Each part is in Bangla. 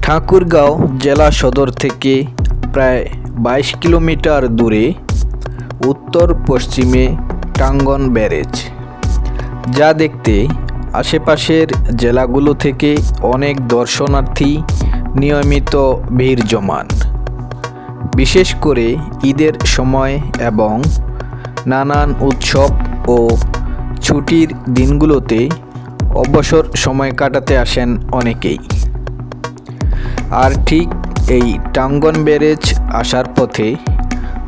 ঠাকুরগাঁও জেলা সদর থেকে প্রায় 22 কিলোমিটার দূরে উত্তর পশ্চিমে টাঙ্গন ব্যারেজ, যা দেখতে আশেপাশের জেলাগুলো থেকে অনেক দর্শনার্থী নিয়মিত ভিড় জমান। বিশেষ করে ঈদের সময় এবং নানান উৎসব ও ছুটির দিনগুলোতে অবসর সময় কাটাতে আসেন অনেকেই। আর ঠিক এই টাঙ্গন ব্যারেজ আসার পথে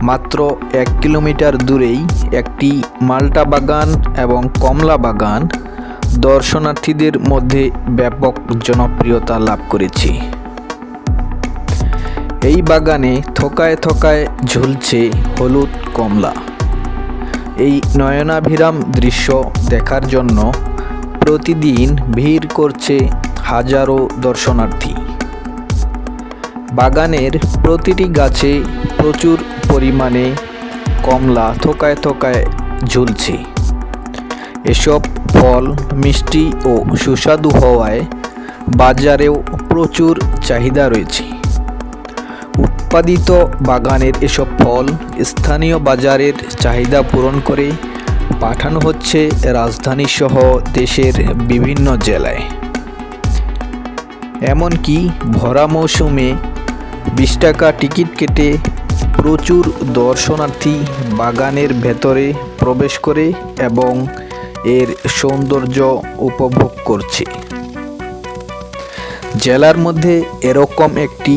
মাত্র 1 কিলোমিটার দূরেই একটি মাল্টা বাগান এবং কমলা বাগান দর্শনার্থীদের মধ্যে ব্যাপক জনপ্রিয়তা লাভ করেছে। এই বাগানে থোকায় থোকায় ঝুলছে হলুদ কমলা। এই নয়নাভিরাম দৃশ্য দেখার জন্য প্রতিদিন ভিড় করছে হাজারো দর্শনার্থী। বাগানের প্রতিটি গাছে প্রচুর পরিমাণে কমলা থোকায় থোকায় ঝুলছে। এসব ফল মিষ্টি ও সুস্বাদু হওয়ায় বাজারেও প্রচুর চাহিদা রয়েছে। উৎপাদিত বাগানের এসব ফল স্থানীয় বাজারের চাহিদা পূরণ করে পাঠানো হচ্ছে রাজধানীসহ দেশের বিভিন্ন জেলায়। এমনকি ভরা মৌসুমে 20 টাকা টিকিট কেটে প্রচুর দর্শনার্থী বাগানের ভেতরে প্রবেশ করে এবং এর সৌন্দর্য উপভোগ করছে। জেলার মধ্যে এরকম একটি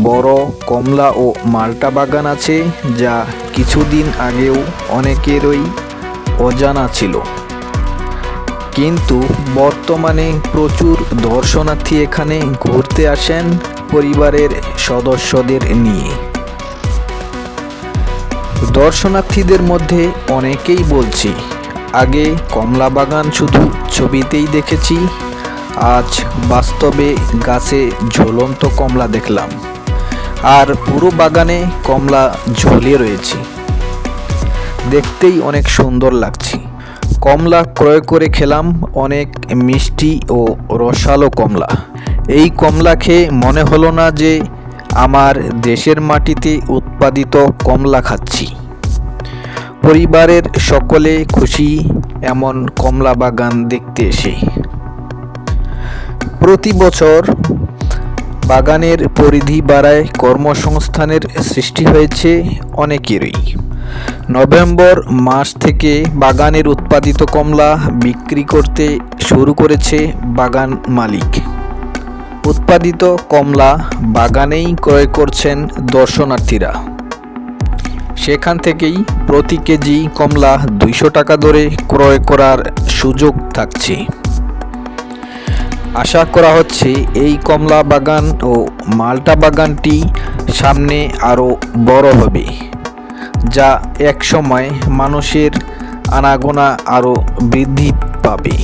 বড় কমলা ও মাল্টা বাগান আছে, যা কিছুদিন আগেও অনেকেরই অজানা ছিল, কিন্তু বর্তমানে প্রচুর দর্শনার্থী এখানে ঘুরতে আসেন পরিবারের সদস্যদের নিয়ে। দর্শনার্থীদের মধ্যে অনেকেই বলছে, আগে কমলা বাগান শুধু ছবিতেই দেখেছি, আজ বাস্তবে গাছে ঝুলন্ত কমলা দেখলাম, আর পুরো বাগানে কমলা ঝুলে রয়েছে। দেখতেই অনেক সুন্দর লাগছে। কমলা ক্রয় করে খেলাম, অনেক মিষ্টি ও রসালো কমলা। এই কমলা খেয়ে মনে হলো না যে আমার দেশের মাটিতে উৎপাদিত কমলা খাচ্ছি। পরিবারের সকলে খুশি এমন কমলা বাগান দেখতে এসে। প্রতি বছর বাগানের পরিধি বাড়ায় কর্মসংস্থানের সৃষ্টি হয়েছে অনেকেরই। নভেম্বর মাস থেকে বাগানের উৎপাদিত কমলা বিক্রি করতে শুরু করেছে বাগান মালিক। উৎপাদিত কমলা বাগানেই ক্রয় করছেন দর্শনার্থীরা। সেখান থেকেই প্রতি কেজি কমলা 200 টাকা দরে ক্রয় করার সুযোগ থাকছে। আশা করা হচ্ছে এই কমলা বাগান ও মাল্টা বাগানটি সামনে আরও বড় হবে, যা একসময় মানুষের আনাগোনা আরও বৃদ্ধি পাবে।